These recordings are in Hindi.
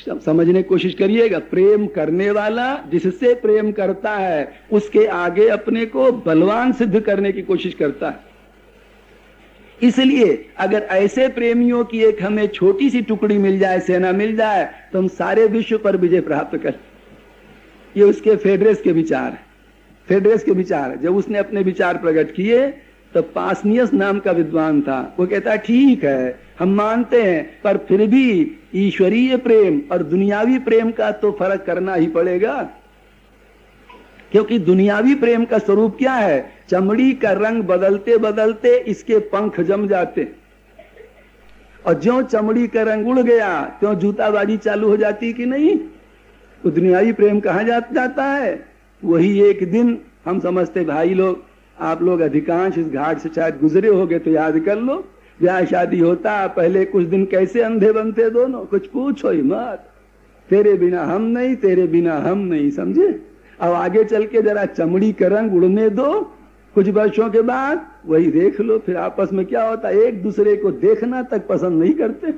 समझने की कोशिश करिएगा। प्रेम करने वाला जिससे प्रेम करता है उसके आगे अपने को बलवान सिद्ध करने की कोशिश करता है। इसलिए अगर ऐसे प्रेमियों की एक हमें छोटी सी टुकड़ी मिल जाए, सेना मिल जाए, तो हम सारे विश्व पर विजय प्राप्त कर। ये उसके फेडरेस के विचार है। फेडरेस के विचार, जब उसने अपने विचार प्रकट किए तो पासनियस नाम का विद्वान था, वो कहता ठीक है हम मानते हैं, पर फिर भी ईश्वरीय प्रेम और दुनियावी प्रेम का तो फर्क करना ही पड़ेगा। क्योंकि दुनियावी प्रेम का स्वरूप क्या है? चमड़ी का रंग बदलते बदलते इसके पंख जम जाते, और ज्यों चमड़ी का रंग उड़ गया त्यों जूताबाजी चालू हो जाती कि नहीं? तो दुनियावी प्रेम कहाँ जाता है? वही एक दिन हम समझते, भाई लोग आप लोग अधिकांश इस घाट से शायद गुजरे होगे तो याद कर लो, ब्याह शादी होता पहले कुछ दिन कैसे अंधे बनते दोनों, कुछ पूछो ही मत, तेरे बिना हम नहीं, तेरे बिना हम नहीं, समझे? अब आगे चल के जरा चमड़ी का रंग उड़ने दो, कुछ वर्षों के बाद वही देख लो, फिर आपस में क्या होता है, एक दूसरे को देखना तक पसंद नहीं करते,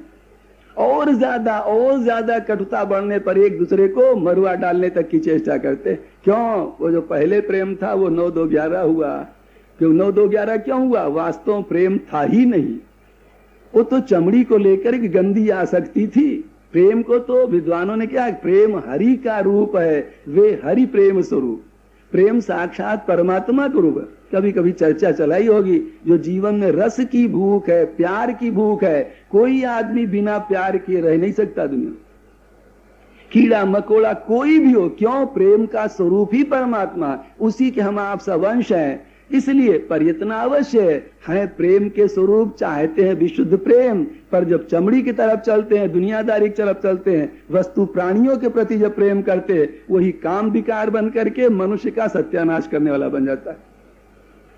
और ज्यादा कटुता बढ़ने पर एक दूसरे को मरुआ डालने तक की चेष्टा करते। क्यों? वो जो पहले प्रेम था वो 9-2-11 हुआ। क्यों 9-2-11 क्यों हुआ? वास्तव प्रेम था ही नहीं, वो तो चमड़ी को लेकर एक गंदी आसक्ति थी। प्रेम को तो विद्वानों ने क्या, प्रेम हरि का रूप है, वे हरि प्रेम स्वरूप, प्रेम साक्षात परमात्मा का रूप है। कभी कभी चर्चा चलाई होगी, जो जीवन में रस की भूख है, प्यार की भूख है, कोई आदमी बिना प्यार किए रह नहीं सकता दुनिया। कीड़ा मकोड़ा कोई भी हो, क्यों? प्रेम का स्वरूप ही परमात्मा, उसी के हम आप सब अंश हैं। इसलिए प्रयत्न अवश्य है, प्रेम के स्वरूप चाहते हैं विशुद्ध प्रेम, पर जब चमड़ी की तरफ चलते हैं, दुनियादारी की तरफ चलते हैं, वस्तु प्राणियों के प्रति जब प्रेम करते हैं, वही काम विकार बन करके मनुष्य का सत्यानाश करने वाला बन जाता है।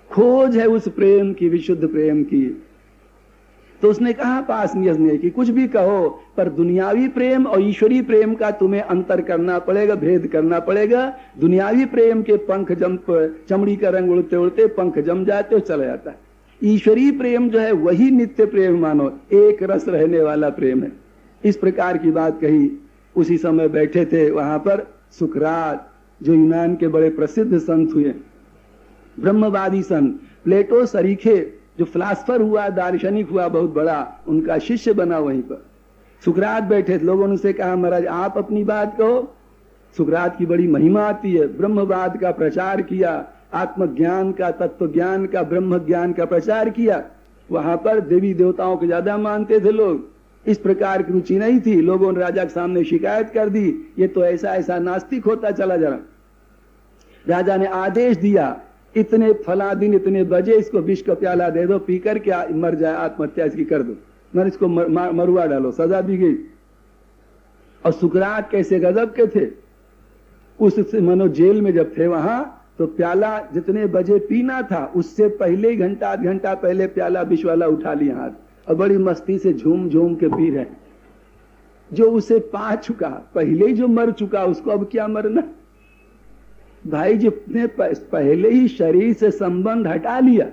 खोज है उस प्रेम की, विशुद्ध प्रेम की। तो उसने कहा पासनियस ने कि कुछ भी कहो, पर दुनियावी प्रेम और ईश्वरी प्रेम का तुम्हें अंतर करना पड़ेगा, भेद करना पड़ेगा। दुनियावी प्रेम के पंख चमड़ी का रंग उड़ते उड़ते पंख जम जाते और चला जाता है। ईश्वरी प्रेम जो है वही नित्य प्रेम, मानो एक रस रहने वाला प्रेम है। इस प्रकार की बात कही। उसी समय बैठे थे वहां पर सुकरात, जो यूनान के बड़े प्रसिद्ध संत हुए, ब्रह्मवादी संत। प्लेटो सरीखे जो फिलासफर हुआ, दार्शनिक हुआ बहुत बड़ा, उनका शिष्य बना वहीं पर। सुकरात बैठे थे, लोगों ने उनसे कहा महाराज आप अपनी बात कहो। सुकरात की बड़ी महिमा आती है, ब्रह्मवाद का प्रचार किया, आत्मज्ञान का, तत्व ज्ञान का, ब्रह्म ज्ञान का प्रचार किया। वहां पर देवी देवताओं को ज्यादा मानते थे लोग, इस प्रकार की रुचि नहीं थी। लोगों ने राजा के सामने शिकायत कर दी, ये तो ऐसा ऐसा नास्तिक होता चला जा रहा। राजा ने आदेश दिया, इतने फला दिन इतने बजे इसको विष का प्याला दे दो, पी कर के मर जाए, आत्महत्या इसकी कर दो, मर इसको मरुआ डालो। सजा दी गई। और सुकरात कैसे गजब के थे, उस मनो जेल में जब थे वहां, तो प्याला जितने बजे पीना था उससे पहले ही घंटा आध घंटा पहले प्याला विष वाला उठा लिया हाथ, और बड़ी मस्ती से झूम झूम के पी रहे। जो उसे पा चुका, पहले ही जो मर चुका, उसको अब क्या मरना। भाई जितने पहले ही शरीर से संबंध हटा लिया,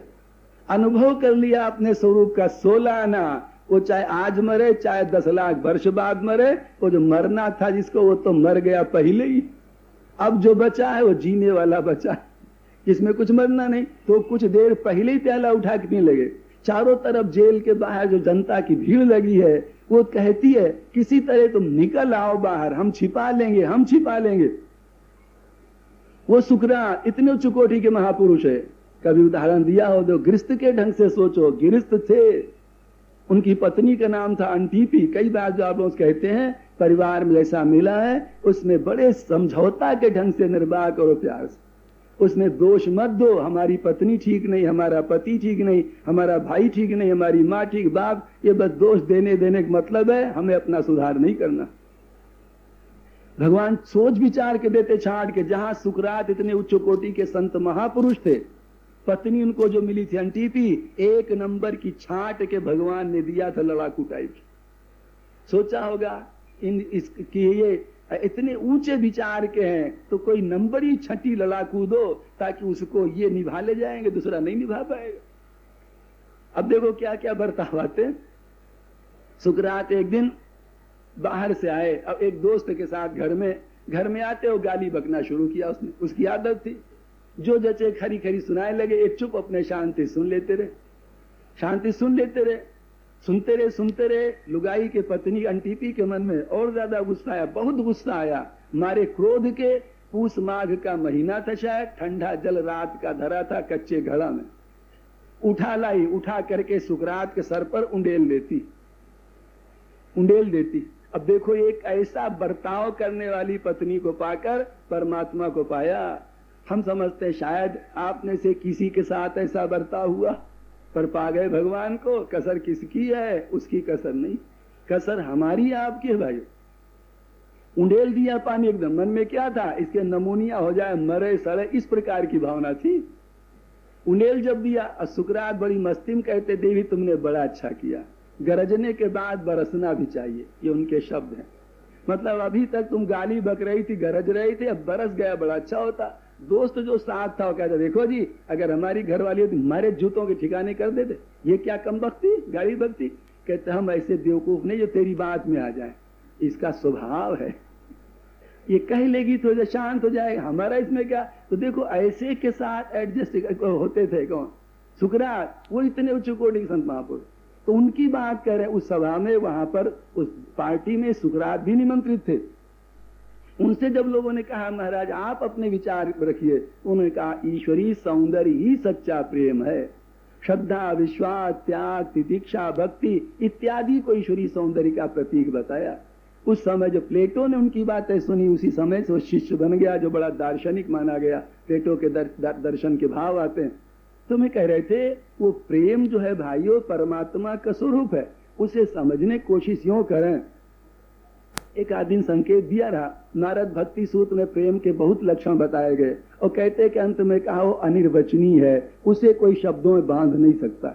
अनुभव कर लिया अपने स्वरूप का 16 आना, वो चाहे आज मरे चाहे 10 लाख वर्ष बाद मरे, वो जो मरना था जिसको, वो तो मर गया पहले ही। अब जो बचा है वो जीने वाला बचा है, जिसमें कुछ मरना नहीं। तो कुछ देर पहले ही प्याला उठा के पीने लगे। चारों तरफ जेल के बाहर जो जनता की भीड़ लगी है, वो कहती है किसी तरह तुम निकल आओ बाहर, हम छिपा लेंगे, हम छिपा लेंगे। वो सुकरात इतने उच्च कोटि के महापुरुष है। कभी उदाहरण दिया हो तो गृहस्थ के ढंग से सोचो, गृहस्थ थे, उनकी पत्नी का नाम था अंटीपी। कई बार जो आप लोग कहते हैं परिवार में जैसा मिला है, उसमें बड़े समझौता के ढंग से निर्वाह करो प्यार से, उसमें दोष मत दो, हमारी पत्नी ठीक नहीं, हमारा पति ठीक नहीं, हमारा भाई ठीक नहीं, हमारी माँ ठीक, बाप, ये बस दोष देने का मतलब है हमें अपना सुधार नहीं करना। भगवान सोच विचार के देते छांट के। जहां सुकरात इतने उच्च कोटि के संत महापुरुष थे, पत्नी उनको जो मिली थी अंटीपी, 1 नंबर की छांट के भगवान ने दिया था, लड़ाकू टाइप। सोचा होगा कि ये इतने ऊंचे विचार के हैं, तो कोई नंबर ही छठी लड़ाकू दो ताकि उसको ये निभा ले जाएंगे, दूसरा नहीं निभा पाएगा। अब देखो क्या क्या बर्ताव आते। सुकरात एक दिन बाहर से आए, अब एक दोस्त के साथ घर में आते हो गाली बकना शुरू किया उसने, उसकी आदत थी जो जचे खरी खरी सुनाए लगे, एक चुप अपने शांति सुन लेते रहे, शांति सुन लेते रहे, सुनते रहे। लुगाई के पत्नी अंटीपी के मन में और ज्यादा गुस्सा आया, बहुत गुस्सा आया, मारे क्रोध के। पूस माघ का महीना था शायद, ठंडा जल रात का धरा था कच्चे घड़ा में, उठा करके सुकरात के सर पर उंडेल देती। अब देखो, एक ऐसा बर्ताव करने वाली पत्नी को पाकर परमात्मा को पाया। हम समझते शायद आपने से किसी के साथ ऐसा बर्ताव हुआ, पर पा गए भगवान को। कसर किसकी है? उसकी कसर नहीं, कसर हमारी आपकी है भाई। उंडेल दिया पानी एकदम, मन में क्या था? इसके नमूनिया हो जाए, मरे सड़े, इस प्रकार की भावना थी। उंडेल जब दिया, सुकरात बड़ी मस्ती में कहते, देवी तुमने बड़ा अच्छा किया, गरजने के बाद बरसना भी चाहिए, ये उनके शब्द हैं। मतलब अभी तक तुम गाली बक रही थी, गरज रही थी, अब बरस गया बड़ा अच्छा होता। दोस्त जो साथ था वो कहता, देखो जी, अगर हमारी घरवाली होती हमारे जूतों के ठिकाने कर देते, ये क्या कम बकती, गाली बकती। कहते हम ऐसे बेवकूफ नहीं जो तेरी बात में आ जाए, इसका स्वभाव है, ये कह लेगी तो शांत हो जाएगा, हमारा इसमें क्या। तो देखो ऐसे के साथ एडजस्ट होते थे कौन? सुकरात, वो इतने उच्च कोटि के संत महापुरुष। तो उनकी बात कर रहे, उस सभा में, वहां पर उस पार्टी में सुकरात भी निमंत्रित थे। उनसे जब लोगों ने कहा महाराज आप अपने विचार रखिए, उन्होंने कहा ईश्वरी सौंदर्य ही सच्चा प्रेम है, श्रद्धा, विश्वास, त्याग, तितिक्षा, भक्ति इत्यादि को ईश्वरी सौंदर्य का प्रतीक बताया। उस समय जब प्लेटो ने उनकी बातें सुनी, उसी समय से वो शिष्य बन गया, जो बड़ा दार्शनिक माना गया। प्लेटो के दर्शन के भाव आते हैं। तो मैं कह रहे थे, वो प्रेम जो है भाइयों परमात्मा का स्वरूप है, उसे समझने की कोशिश यूं करें। एक आदि संकेत दिया रहा, नारद भक्ति सूत्र में प्रेम के बहुत लक्षण बताए गए, और कहते कि अंत में कहा वो अनिर्वचनीय है, उसे कोई शब्दों में बांध नहीं सकता।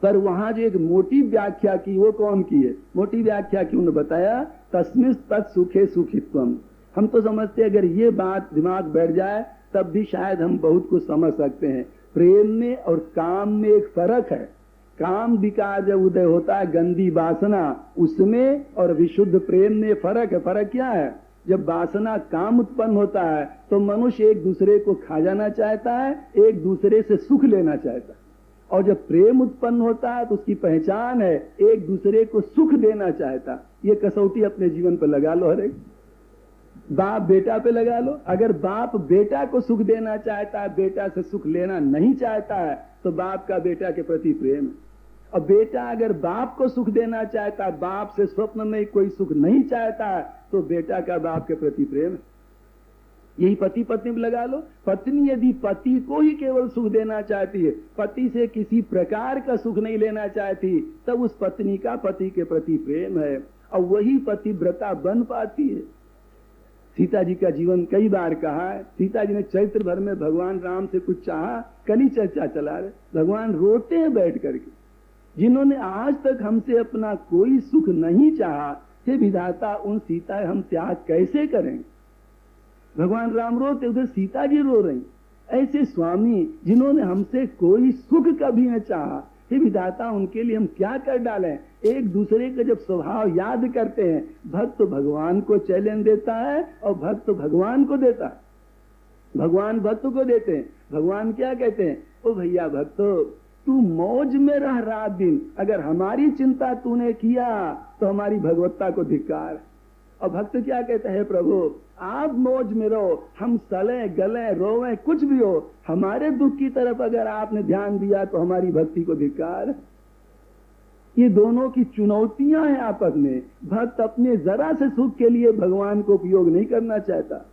पर वहां जो एक मोटी व्याख्या की, वो कौन की है? मोटी व्याख्या की उन्होंने बताया, तस्मिन् तत् सुखे सुखित्वम। हम तो समझते अगर ये बात दिमाग बैठ जाए तब भी शायद हम बहुत कुछ समझ सकते हैं। प्रेम में और काम में एक फर्क है। काम विकार जब उदय होता है, गंदी वासना, उसमें और विशुद्ध प्रेम में फर्क है। फर्क क्या है? जब वासना काम उत्पन्न होता है तो मनुष्य एक दूसरे को खा जाना चाहता है, एक दूसरे से सुख लेना चाहता है। और जब प्रेम उत्पन्न होता है तो उसकी पहचान है एक दूसरे को सुख देना चाहता। ये कसौटी अपने जीवन पर लगा लो, हरे बाप बेटा पे लगा लो। अगर बाप बेटा को सुख देना चाहता है, बेटा से सुख लेना नहीं चाहता है, तो बाप का बेटा के प्रति प्रेम है। और बेटा अगर बाप को सुख देना चाहता है, बाप से स्वप्न में कोई सुख नहीं चाहता है, तो बेटा का बाप के प्रति प्रेम है। यही पति पत्नी में लगा लो। पत्नी यदि पति को ही केवल सुख देना चाहती है, पति से किसी प्रकार का सुख नहीं लेना चाहती, तब उस पत्नी का पति के प्रति प्रेम है, और वही पतिव्रता बन पाती है। सीता जी का जीवन कई बार कहा है। सीता जी ने चैत्र भर में भगवान राम से कुछ चाहा, कल ही चर्चा चला रहे, भगवान रोते हैं बैठ करके, जिन्होंने आज तक हमसे अपना कोई सुख नहीं चाहा, हे विधाता उन सीता हम त्याग कैसे करेंगे? भगवान राम रोते, उधर सीता जी रो रही। ऐसे स्वामी जिन्होंने हमसे कोई सुख कभी न चाहा, हे विधाता उनके लिए हम क्या कर डालें? एक दूसरे का जब स्वभाव याद करते हैं, भक्त भगवान को चैलेंज देता है और भक्त भगवान को देता है। भगवान भक्त को देते हैं। भगवान क्या कहते हैं? ओ भैया भक्तो, तू मौज में रह रात दिन, अगर हमारी चिंता तूने किया तो हमारी भगवत्ता को धिक्कार। और भक्त क्या कहता है? प्रभु आप मौज में रहो, हम सले गले रोवे कुछ भी हो, हमारे दुख की तरफ अगर आपने ध्यान दिया तो हमारी भक्ति को धिक्कार। ये दोनों की चुनौतियां हैं आपस में। भक्त अपने जरा से सुख के लिए भगवान को उपयोग नहीं करना चाहता।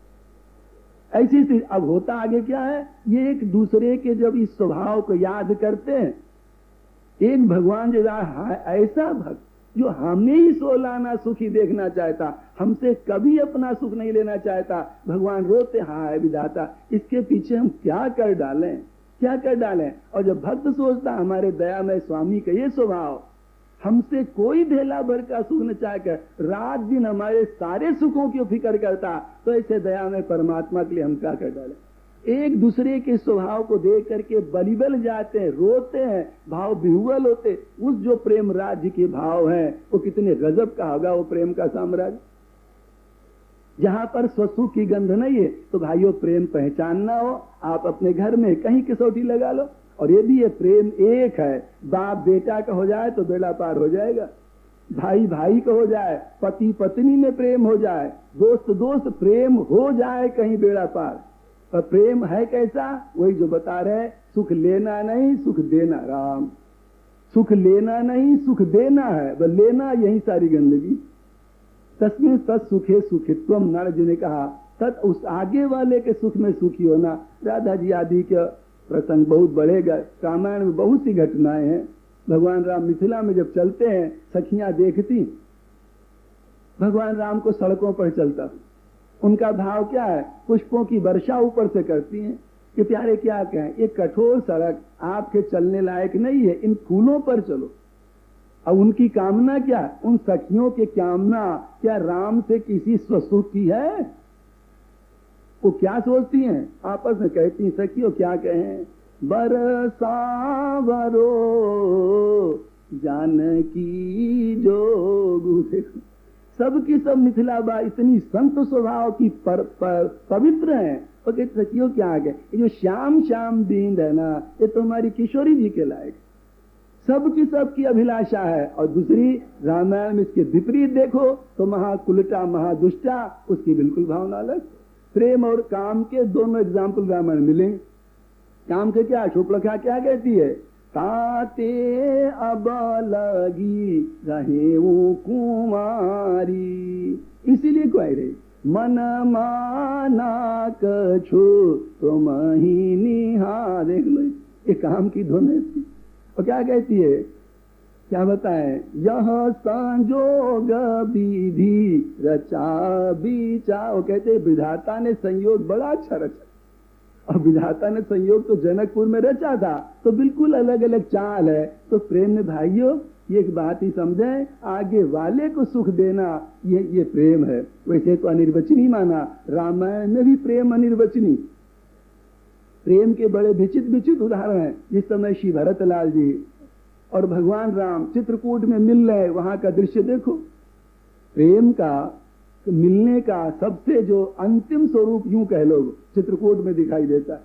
ऐसी स्थिति अब होता आगे क्या है? ये एक दूसरे के जब इस स्वभाव को याद करते हैं, एक भगवान जो ऐसा भक्त जो हमें ही सोलाना सुखी देखना चाहता, हमसे कभी अपना सुख नहीं लेना चाहता, भगवान रोते, हाँ विधाता इसके पीछे हम क्या कर डालें, क्या कर डालें? और जब भक्त सोचता हमारे दयामय स्वामी का ये स्वभाव, हमसे कोई ढेला भर का सुख न चाहकर रात दिन हमारे सारे सुखों की फिक्र करता, तो ऐसे दया में परमात्मा के लिए हम क्या कर डालें? एक दूसरे के स्वभाव को देख करके बलिबल जाते हैं, रोते हैं, भाव विह्वल होते। उस जो प्रेम राज्य के भाव हैं वो कितने गजब का होगा वो प्रेम का साम्राज्य। जहां पर स्वसुख की गंध नहीं है तो भाइयों प्रेम पहचानना हो, आप अपने घर में कहीं कसौटी लगा लो। और यदि ये प्रेम एक है, बाप बेटा का हो जाए तो बेड़ा पार हो जाएगा, भाई भाई का हो जाए, पति पत्नी में प्रेम हो जाए, दोस्त दोस्त प्रेम हो जाए, कहीं बेड़ा पार। पर प्रेम है कैसा? वही जो बता रहे, सुख लेना नहीं सुख देना। राम, सुख लेना नहीं सुख देना है, बस लेना यही सारी गंदगी। तस्मिन् तत् सुखे सुखित्वम, नारद जी ने कहा तत् उस आगे वाले के सुख में सुखी होना। राधा जी आदि के प्रसंग बहुत बढ़ेगा, रामायण में बहुत सी घटनाएं हैं। भगवान राम मिथिला में जब चलते हैं, सखियां देखती भगवान राम को सड़कों पर चलता, उनका भाव क्या है? पुष्पों की वर्षा ऊपर से करती हैं कि प्यारे क्या कहें, ये कठोर सड़क आपके चलने लायक नहीं है, इन फूलों पर चलो। अब उनकी कामना क्या? उन सखियों की कामना क्या राम से किसी स्वसुख की है? वो क्या सोचती हैं? आपस में कहती हैं सखियों, क्या कहें, बरसावरो जानकी जोगु। देखो सबकी सब मिथिला बा इतनी संत स्वभाव की पवित्र है। और कहते सखियों क्या आ गए, ये जो श्याम श्याम दीन है ना, ये तो हमारी किशोरी जी के लायक, सबकी सबकी अभिलाषा है। और दूसरी रामायण में इसके विपरीत देखो तो महाकुलटा महादुष्टा, उसकी बिल्कुल भावना अलग। प्रेम और काम के दोनों एग्जाम्पल रामायण मिलेंगे। काम के क्या शुक्लखा क्या कहती है, ताते अब लगी रहे वो कुमारी, इसीलिए कह रही मन माना कछु तुम ही निहा। देख लो ये काम की दोनों। और क्या कहती है, क्या बताए, यह संजोग विधि रचा बीचा। वो कहते विधाता ने संयोग बड़ा अच्छा रचा, और विधाता ने संयोग तो जनकपुर में रचा था, तो बिल्कुल अलग अलग चाल है। तो प्रेम में भाइयों ये एक बात ही समझे, आगे वाले को सुख देना ये प्रेम है। वैसे तो अनिर्वचनीय माना, रामायण में भी प्रेम अनिर्वचनीय। प्रेम के बड़े विचित्र विचित्र उदाहरण हैं। जिस समय श्री भरतलाल जी और भगवान राम चित्रकूट में मिल रहे, वहां का दृश्य देखो। प्रेम का मिलने का सबसे जो अंतिम स्वरूप यूं कह लो चित्रकूट में दिखाई देता है।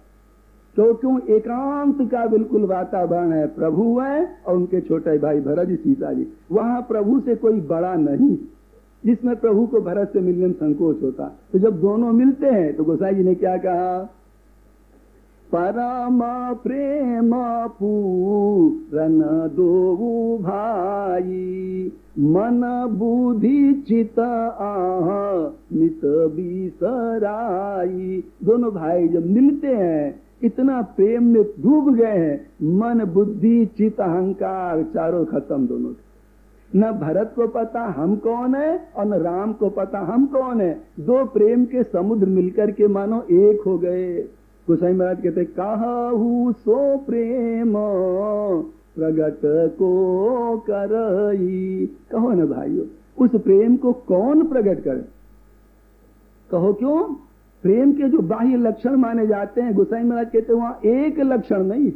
तो क्यों एकांत का बिल्कुल वातावरण है, प्रभु है और उनके छोटे भाई भरत जी सीता जी। वहां प्रभु से कोई बड़ा नहीं, जिसमें प्रभु को भरत से मिलने में संकोच होता। तो जब दोनों मिलते हैं तो गोसाई जी ने क्या कहा, परम प्रेम पूरन दो भाई, मन बुद्धि चित आह मित बिसराई। दोनों भाई जब मिलते हैं इतना प्रेम में डूब गए हैं, मन बुद्धि चित अहंकार चारों खत्म दोनों। न भरत को पता हम कौन है और न राम को पता हम कौन है। दो प्रेम के समुद्र मिलकर के मानो एक हो गए। गोसाई महाराज कहते कहू सो प्रेम प्रगट को करई। कहो न भाइयों, उस प्रेम को कौन प्रकट करे? कहो क्यों? प्रेम के जो बाह्य लक्षण माने जाते हैं, गोसाई महाराज कहते हैं वहां एक लक्षण नहीं।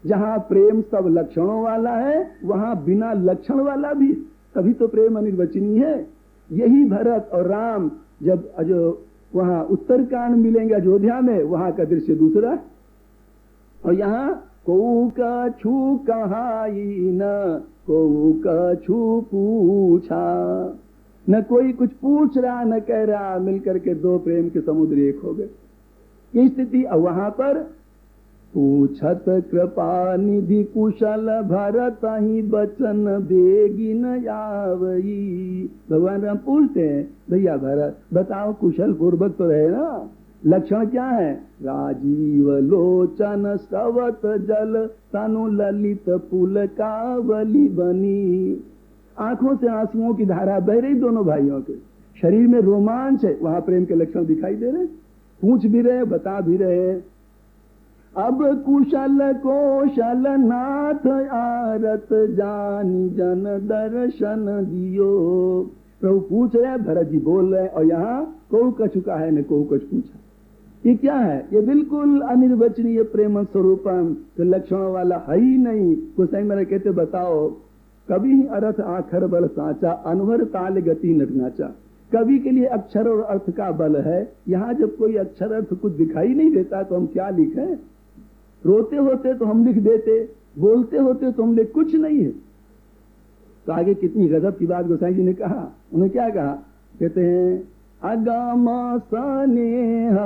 जहां प्रेम सब लक्षणों वाला है, वहां बिना लक्षण वाला भी, तभी तो प्रेम अनिर्वचनीय है। यही भरत और राम जब जो वहां उत्तरकांड मिलेंगे अयोध्या में, वहां का दृश्य दूसरा। और यहाँ को कछु कहाई न को कछु पूछा, न कोई कुछ पूछ रहा न कह रहा, मिलकर के दो प्रेम के समुद्र एक हो गए। ये स्थिति। वहां पर पूछत कृपा निधि कुशल भरत ही बचन बेगी न आवई। भगवान राम पूछते हैं, भैया भरत बताओ कुशल पूर्वक तो रहे ना, लक्षण क्या है? राजीव लोचन सवत जल तनु ललित पुल कावली बनी। आंखों से आंसुओं की धारा बह रही दोनों भाइयों के, शरीर में रोमांच है। वहां प्रेम के लक्षण दिखाई दे रहे, पूछ भी रहे बता भी रहे। अब कुशल कौशल नाथ आरत जानी जन दर्शन दियो। प्रभु पूछ रहे, भरत जी बोल रहे, और यहाँ को कछु का है न को कछु पूछा। ये क्या है? ये बिल्कुल अनिर्वचनीय प्रेम स्वरूपम, तो लक्षणों वाला है ही नहीं। गोसाई मेरे कहते बताओ, कभी ही अर्थ आखर बल साचा, अनवर ताल गति नटनाचा। कवि के लिए अक्षर और अर्थ का बल है। यहाँ जब कोई अक्षर अर्थ कुछ दिखाई नहीं देता तो हम क्या लिखें? रोते होते तो हम लिख देते, बोलते होते तो हम लिख, कुछ नहीं है। तो आगे कितनी गजब की बात गोसाई जी ने कहा। उन्हें क्या कहा? कहते हैं अगम स्नेह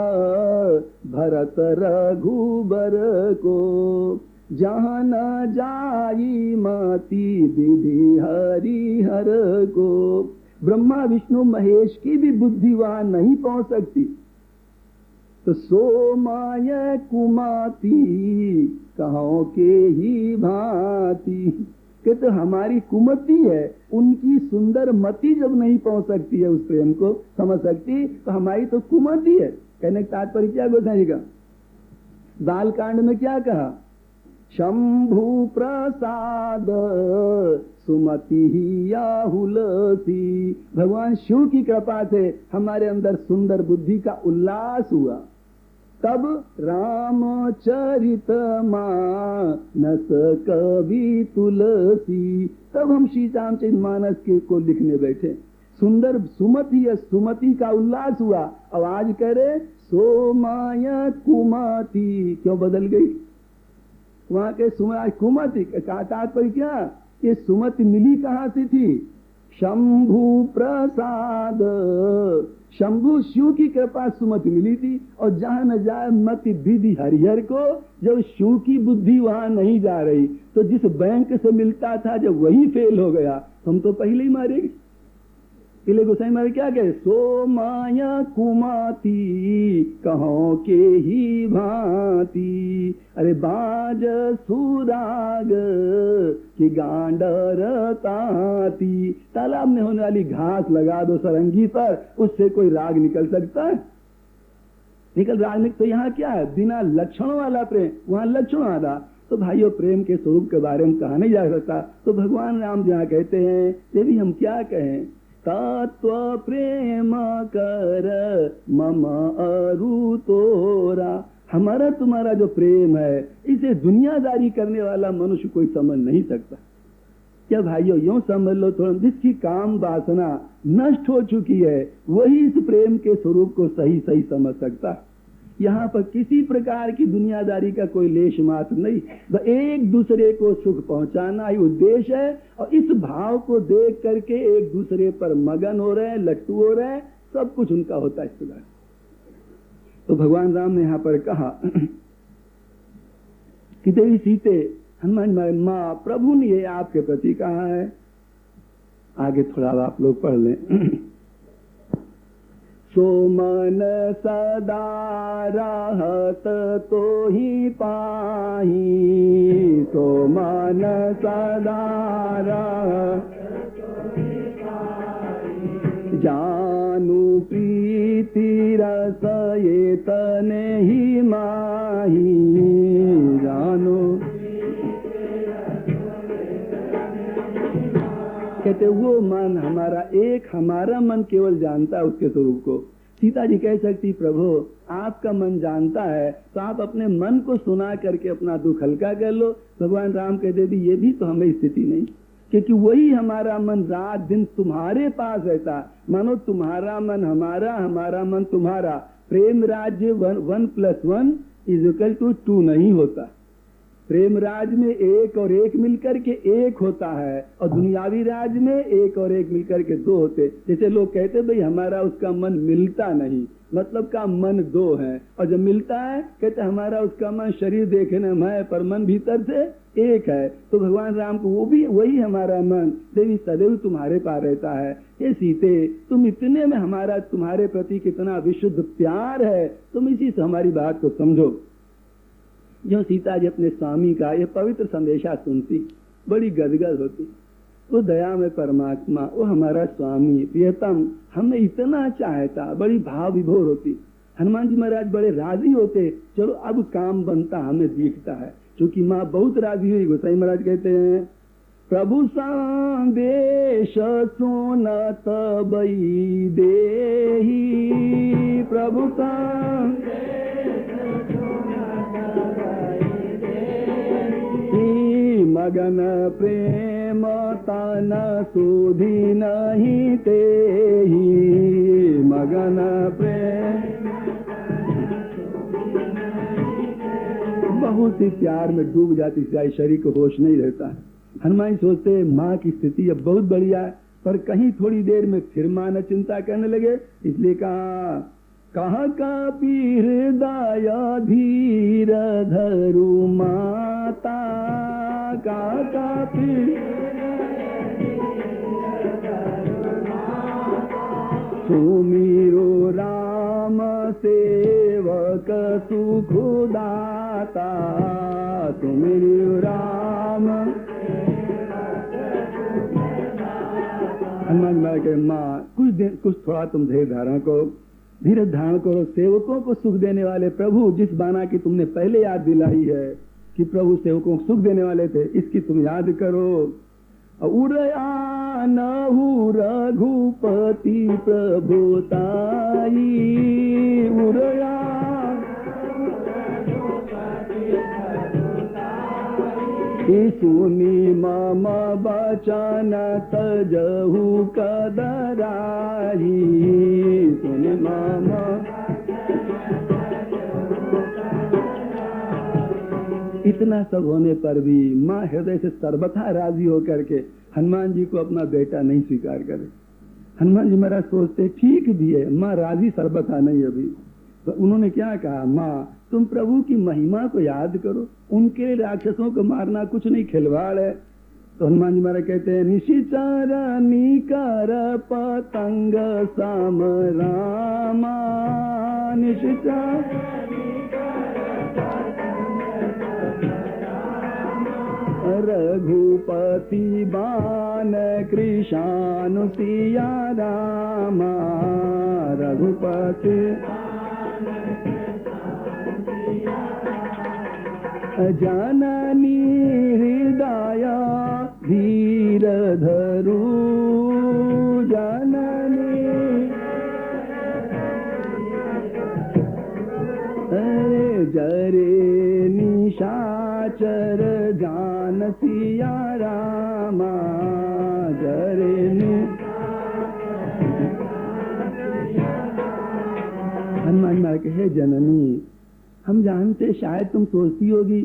भरत रघुबर को, जहाँ न जाई मति विधि हरिहर को। ब्रह्मा विष्णु महेश की भी बुद्धि वहां नहीं पहुंच सकती। तो सोमाय कुमाती कहो के ही भांति, कि तो हमारी कुमति है, उनकी सुंदर मति जब नहीं पहुंच सकती है उस प्रेम को समझ सकती, तो हमारी तो कुमति है। कहने का तात्पर्य क्या गोसाई जी का? बाल कांड में क्या कहा? शंभु प्रसाद सुमति ही याहुलसी। भगवान शिव की कृपा से हमारे अंदर सुंदर बुद्धि का उल्लास हुआ। तब रामचरित मानस कवि तुलसी, तब हम श्री रामचरित मानस के को लिखने बैठे। सुंदर सुमति है, सुमति का उल्लास हुआ। अब आज करे सोमाय कुमति, क्यों बदल गई? वहां के सुमति कुमति का तात्पर्य क्या? ये सुमति मिली कहां से थी? शंभु प्रसाद, शंभु शिव की कृपा सुमति मिली थी। और जहां न जाए मति विधि हरिहर को, जब शिव की बुद्धि वहां नहीं जा रही, तो जिस बैंक से मिलता था जब वही फेल हो गया, तो हम तो पहले ही मारेंगे। इसलिए गोसाई मारे क्या कहे? सोमाया कुमाती कहो के ही भांति। अरे बाज सुराग की गांडर ताती, तालाब में होने वाली घास लगा दो सरंगी पर, उससे कोई राग निकल सकता है? निकल राग निकल। तो यहाँ क्या है? बिना लक्षणों वाला प्रेम, वहां लक्षण आधा। तो भाइयों प्रेम के स्वरूप के बारे में कहा नहीं जा सकता। तो भगवान राम जहाँ कहते हैं, ये भी हम क्या कहें? तत्व प्रेम कर मम अरु तोरा। हमारा तुम्हारा जो प्रेम है, इसे दुनियादारी करने वाला मनुष्य कोई समझ नहीं सकता। क्या भाइयों यूं समझ लो थोड़ा, जिसकी काम वासना नष्ट हो चुकी है, वही इस प्रेम के स्वरूप को सही सही समझ सकता है। यहाँ पर किसी प्रकार की दुनियादारी का कोई लेश मात्र नहीं। तो एक दूसरे को सुख पहुंचाना ही उद्देश्य है। और इस भाव को देख करके एक दूसरे पर मगन हो रहे हैं, लट्टू हो रहे हैं, सब कुछ उनका होता है इस प्रकार। तो भगवान राम ने यहाँ पर कहा कि देवी सीते, हनुमान माँ प्रभु ने ये आपके प्रति कहा है। आगे थोड़ा आप लोग पढ़ लें। सो मन सदा रहत तो ही पाही, सो मन सदा रहत जानू प्रीति रस ये तने ही माही, जानू। कहते वो मन हमारा, एक हमारा मन केवल जानता है उसके स्वरूप को। सीता जी कह सकती प्रभु आपका मन जानता है, तो आप अपने मन को सुना करके अपना दुख हल्का कर लो। भगवान राम कहते थे ये भी तो हमें स्थिति नहीं, क्योंकि वही हमारा मन रात दिन तुम्हारे पास रहता। मानो तुम्हारा मन हमारा, हमारा मन तुम्हारा। प्रेम राज्य 1+1 = 2 नहीं होता। प्रेम राज में एक और एक मिलकर के एक होता है, और दुनियावी राज में एक और एक मिलकर के 2 होते। जैसे लोग कहते भाई हमारा उसका मन मिलता नहीं, मतलब का मन 2 है, और जब मिलता है कहते हमारा उसका मन शरीर देखने में है पर मन भीतर से एक है। तो भगवान राम को वो भी वही हमारा मन देवी सदैव तुम्हारे पास रहता है। ये सीते तुम इतने में हमारा तुम्हारे प्रति कितना विशुद्ध प्यार है, तुम इसी से हमारी बात को समझो। जो सीता जी अपने स्वामी का ये पवित्र संदेशा सुनती, बड़ी गदगद होती। वो दया में परमात्मा, वो हमारा स्वामी प्रियतम हमें इतना चाहता, बड़ी भाव विभोर होती। हनुमान जी महाराज बड़े राजी होते, चलो अब काम बनता हमें दिखता है, क्योंकि माँ बहुत राजी हुई। गोसाई महाराज कहते हैं प्रभु संदेश सुनत बई देही, प्रभु संदेश मगन प्रेम तन सुधी नहीं तेहि, मगन प्रेम बहुत ही प्यार में डूब जाती है, शरीर को होश नहीं रहता है। हनुमान सोचते हैं माँ की स्थिति अब बहुत बढ़िया है, पर कहीं थोड़ी देर में फिर माँ न चिंता करने लगे, इसलिए कहा का हृदय धीर धरु माता, का सुमिरो राम सेवक सुखदाता, सुमिरो राम। हनुमान महाराज के माँ कुछ थोड़ा तुम धैर्य धारण करो, धीरज धारण करो, सेवकों को सुख देने वाले प्रभु जिस बाना की तुमने पहले याद दिलाई है कि प्रभु सेवकों को सुख देने वाले थे, इसकी तुम याद करो। उड़यान रघुपति प्रभुताई, उड़यान सुनी मम बचन तजहु कदराई, सुनी मम। इतना सब होने पर भी माँ हृदय से सर्वथा राजी होकर के हनुमान जी को अपना बेटा नहीं स्वीकार करे। हनुमान जी महाराज सोचते ठीक भी है, माँ राजी सर्वथा नहीं अभी, तो उन्होंने क्या कहा, माँ तुम प्रभु की महिमा को याद करो, उनके राक्षसों को मारना कुछ नहीं खिलवाड़ है। तो हनुमान जी महाराज कहते हैं निशिचर निकर पतंग सम रामा, निशिचर रघुपति बान कृशानु सिया रामा, रघुपति जननी हृदय धीर धरु, जननी जरे निशाचर जान सिया रामा, जरे हनुमान माँ कहे जननी, हम जानते शायद तुम सोचती होगी,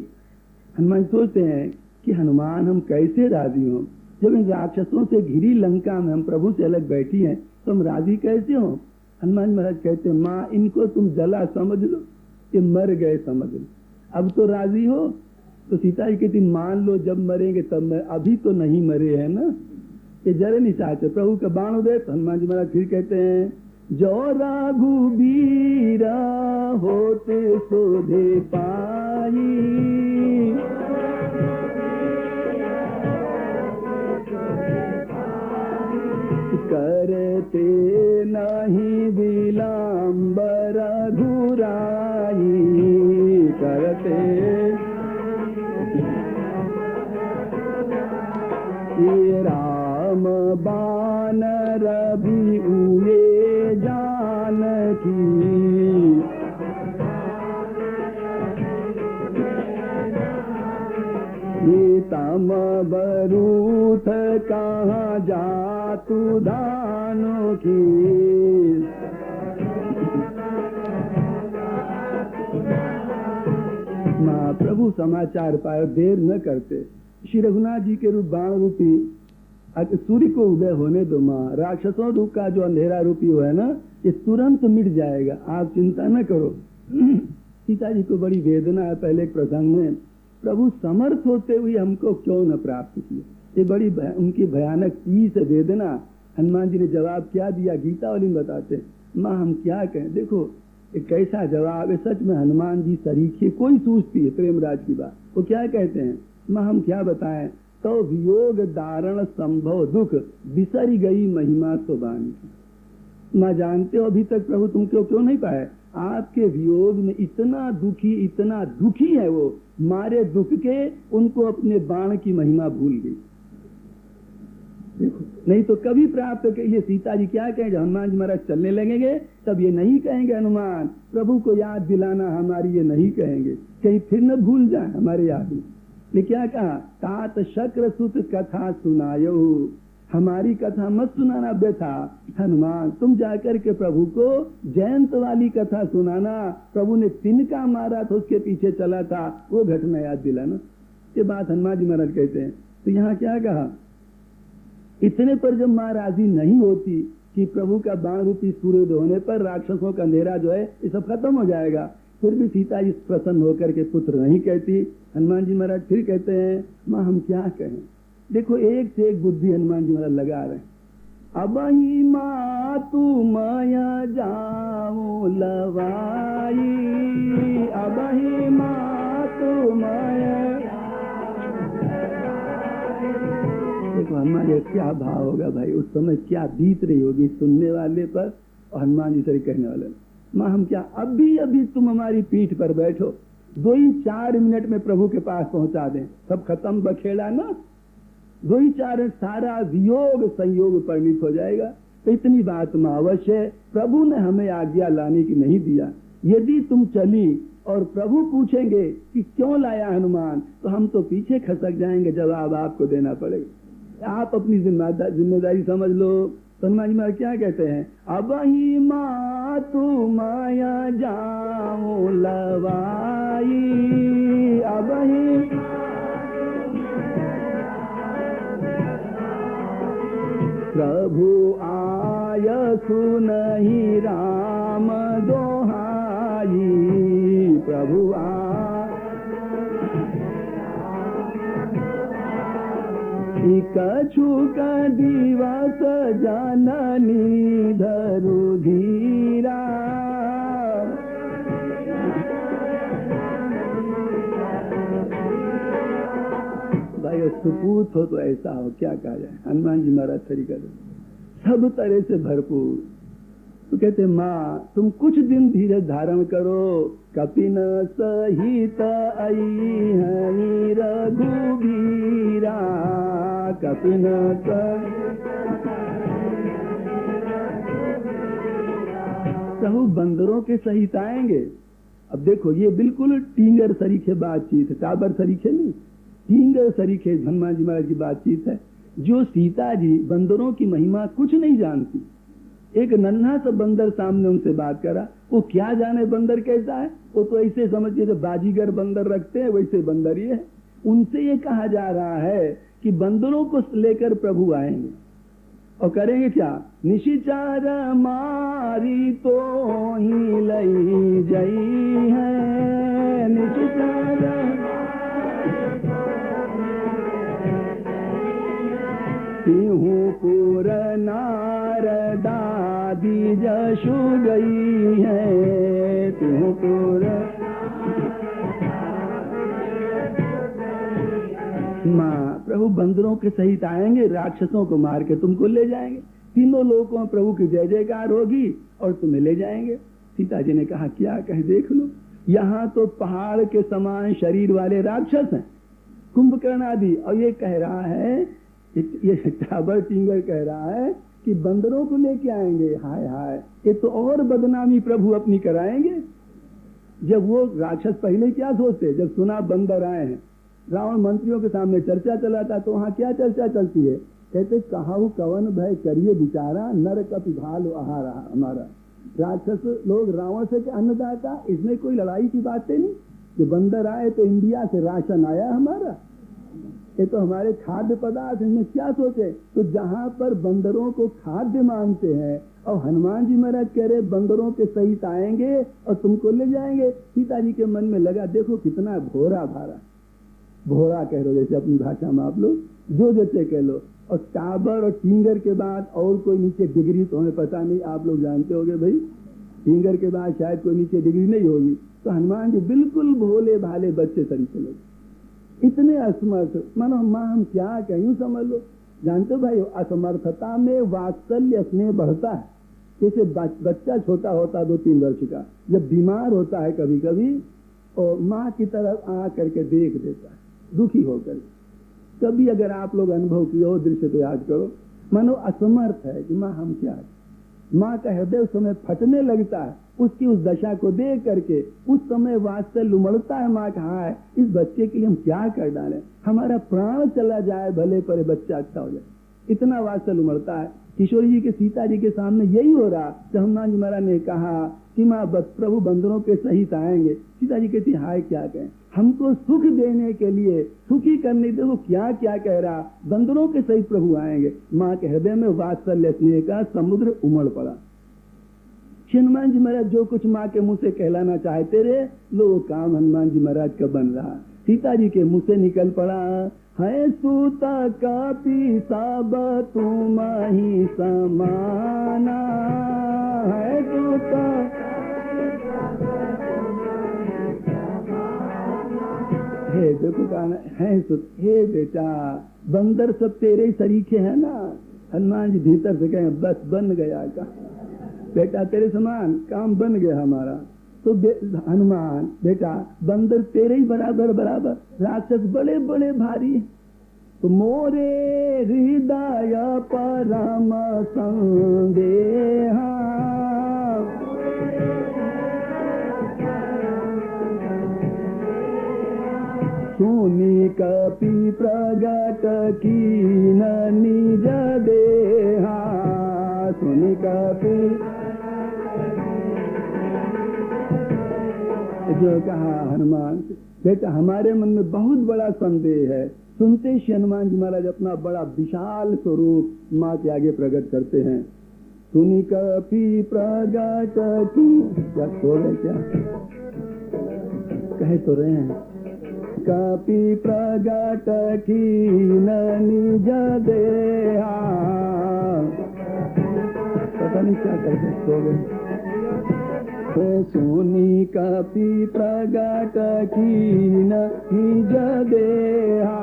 हनुमान सोचते हैं कि हनुमान हम कैसे राजी हों, जब इन राक्षसों से घिरी लंका में हम प्रभु से अलग बैठी हैं तो हम राजी कैसे हों। हनुमान महाराज कहते हैं माँ इनको तुम जला समझ लो, कि मर गए समझ लो, अब तो राजी हो। तो सीता जी कहती मान लो जब मरेंगे तब मैं, अभी तो नहीं मरे हैं ना, ये जरे नहीं चाहते प्रभु का बाण उदय। तो हनुमान जी महाराज फिर कहते हैं जो रघुबीरा होते सोधे पाई, करते नहीं विलंब रघुराई, करते राम बानर भी उए जानकी, तम बरूथ कहाँ जातु धानो की। माँ प्रभु समाचार पाए, देर न करते, श्री रघुनाथ जी के रूप बाण रूपी सूर्य को उदय होने दो माँ, राक्षसों रूप का जो अंधेरा रूपी है ना ये तुरंत मिट जाएगा, आप चिंता न करो। सीता जी को बड़ी वेदना है, पहले एक प्रसंग में प्रभु समर्थ होते हुए हमको क्यों न प्राप्त किए, ये बड़ी उनकी भयानक चीज वेदना। हनुमान जी ने जवाब क्या दिया, गीता वाली में बताते माँ हम क्या कहें, देखो एक कैसा जवाब है, सच में हनुमान जी सरीखे कोई सूझती है प्रेमराज की बात। वो क्या कहते हैं माँ हम क्या बताएं, तो वियोग दारण संभव दुख बिसरी गई महिमा तो बानी। माँ जानते हो अभी तक प्रभु तुम क्यों नहीं पाए, आपके वियोग में इतना दुखी है वो, मारे दुख के उनको अपने बाण की महिमा भूल गई। देखो नहीं तो कभी प्राप्त कर लिए। सीता जी क्या कहेंगे, हनुमान जी महाराज चलने लगेंगे तब ये नहीं कहेंगे हनुमान प्रभु को याद दिलाना हमारी, ये नहीं कहेंगे कहीं फिर न भूल जाए हमारे याद में। ने क्या कहा, तात शक्र सुत कथा सुनायो, हमारी कथा मत सुनाना बेटा हनुमान, तुम जाकर के प्रभु को जयंत वाली कथा सुनाना। प्रभु ने तिनका मारा था, उसके पीछे चला था, वो घटना याद दिलाना। ये बात हनुमान जी महाराज कहते हैं। तो यहाँ क्या कहा, इतने पर जब मां राजी नहीं होती कि प्रभु का बाण रूपी सूर्योदय होने पर राक्षसों का अंधेरा जो है ये सब खत्म हो जाएगा, फिर भी सीता जी प्रसन्न होकर के पुत्र नहीं कहती। हनुमान जी महाराज फिर कहते हैं, माँ हम क्या कहें। देखो एक से एक बुद्धि हनुमान जी महाराज लगा रहे हैं। अब ही माँ तू माया जाओ लवाई, अब ही माँ तू माया। देखो हनुमान जी क्या भाव होगा भाई, उस समय क्या बीत रही होगी सुनने वाले पर और हनुमान जी से कहने वाले। माँ हम क्या, अभी अभी तुम हमारी पीठ पर बैठो, 2-4 मिनट में प्रभु के पास पहुंचा दें, सब खत्म बखेड़ा ना, 2-4 सारा वियोग संयोग परिणित हो जाएगा। तो इतनी बात माँ अवश्य, प्रभु ने हमें आज्ञा लाने की नहीं दिया। यदि तुम चली और प्रभु पूछेंगे कि क्यों लाया हनुमान, तो हम तो पीछे खसक जाएंगे, जवाब आपको देना पड़ेगा। आप अपनी जिम्मेदारी समझ लो। तो हनुमान जी महाराज क्या कहते हैं, अब ही माँ तू माया जाओ लवाई, अब ही प्रभु आय सुनहि राम दोहाई, प्रभु कछुक दिवस जननी धरु धीरा, भाई सुपूत हो तो ऐसा हो, क्या कहा जाए। हनुमान जी महाराज तरीका सब तरह से भरपूर। तो कहते माँ तुम कुछ दिन धीरज धारण करो, कपिन सहित आई है रघुबीरा, कपिन सहु बंदरों के सहित आएंगे। अब देखो ये बिल्कुल टींगर सरीखे बातचीत है, टाबर सरीखे नहीं, टींगर सरीखे हनुमान जी महाराज की बातचीत है। जो सीता जी बंदरों की महिमा कुछ नहीं जानती, एक नन्हा सा बंदर सामने उनसे बात करा, वो क्या जाने बंदर कैसा है, वो तो ऐसे समझिए जो बाजीगर बंदर रखते हैं वैसे बंदर ये है। उनसे ये कहा जा रहा है कि बंदरों को लेकर प्रभु आएंगे और करेंगे क्या, निशिचार मारी तो ही लई जई है, निशिचार तिहु पुर नारदादी जशु गई है, तिहु पुर माँ प्रभु बंदरों के सहित आएंगे, राक्षसों को मार के तुमको ले जाएंगे, तीनों लोगों में प्रभु की जय जयकार होगी और तुम्हें ले जाएंगे। सीता जी ने कहा क्या कहे देख लो, यहाँ तो पहाड़ के समान शरीर वाले राक्षस हैं, कुंभकर्ण आदि, और ये कह रहा है, ये टाबर टिंगर कह रहा है कि बंदरों को लेके आएंगे। हाय हाय, ये तो और बदनामी प्रभु अपनी कराएंगे। जब वो राक्षस पहले क्या सोचते, जब सुना बंदर आए हैं, रावण मंत्रियों के सामने चर्चा चलाता, तो वहाँ क्या चर्चा चलती है, कहते कहाऊ कवन भय करिए बिचारा, नर कपि भालु आहारा हमारा। राक्षस लोग रावण से अन्नदाता, इसमें कोई लड़ाई की बातें नहीं। जो बंदर आए तो इंडिया से राशन आया हमारा, ये तो हमारे खाद्य पदार्थ, इनमें क्या सोचे। तो जहाँ पर बंदरों को खाद्य मानते हैं और हनुमान जी महाराज कह रहे बंदरों के सहित आएंगे और तुमको ले जाएंगे, सीता जी के मन में लगा देखो कितना भोरा भारा, भोरा कह रहे हो जैसे अपनी भाषा में आप लोग, जो जैसे कह लो। और टाबर और टिंगर के बाद और कोई नीचे डिग्री तो हमें पता नहीं, आप लोग जानते होंगे भाई, टिंगर के बाद शायद कोई नीचे डिग्री नहीं होगी। तो हनुमान जी बिल्कुल भोले भाले बच्चे तरीके लोग, इतने असमर्थ। मानो माँ हम क्या कहीं समझ लो, जानते हो भाई असमर्थता में वात्सल्य स्नेह बढ़ता है। जैसे बच्चा छोटा होता 2-3 वर्ष का, जब बीमार होता है कभी कभी, और माँ की तरफ आ करके देख देता है दुखी होकर। कभी अगर आप लोग अनुभव किए हो दृश्य तो याद करो, मानो असमर्थ है कि माँ हम क्या, माँ का हृदय उस समय फटने लगता है, उसकी उस दशा को देख करके उस समय वात्सल्य उमड़ता है। माँ का हाय, इस बच्चे के लिए हम क्या कर डालें, हमारा प्राण चला जाए भले पर बच्चा अच्छा हो जाए, इतना वात्सल्य उमड़ता है। किशोर जी के सीता जी के सामने यही हो रहा। तो हनुमान जी महाराज ने कहा कि माँ प्रभु बंदरों के सहित आएंगे। सीता जी कहती हाय क्या कहें, हमको सुख देने के लिए, सुखी करने के लिए क्या क्या कह रहा, बंदरों के सहित प्रभु आएंगे। माँ के हृदय में वात्सल्य स्नेह का समुद्र उमड़ पड़ा। हनुमान जी महाराज जो कुछ माँ के मुंह से कहलाना चाहते रहे, लो काम हनुमान जी महाराज का बन रहा। सीता जी के मुंह से निकल पड़ा, है सूता का पीसाब तुम ही समाना, है सूता हे देखो कहना है हे बेटा, बंदर सब तेरे सरीखे हैं ना। हनुमान जी भीतर से कहें बस बन गया का बेटा, तेरे समान काम बन गया हमारा। तो हनुमान बेटा, बंदर तेरे ही बराबर बराबर, राक्षस बड़े बड़े भारी। तो मोरे हृदय परम संदेहा, सुनी कपि प्रगट कीन निज देहा, सुनी कपि जो कहा हनुमान बेटा, हमारे मन में बहुत बड़ा संदेह है। सुनते ही हनुमान जी महाराज अपना बड़ा विशाल स्वरूप माँ के आगे प्रकट करते हैं। सुनी कपि प्रगट की, क्या सो रहे क्या कहे तो रहे हैं, कपि प्रगट कीन निज देहा, पता नहीं क्या करते सो गए। सुनी कपि प्रगट कीन निज देहा,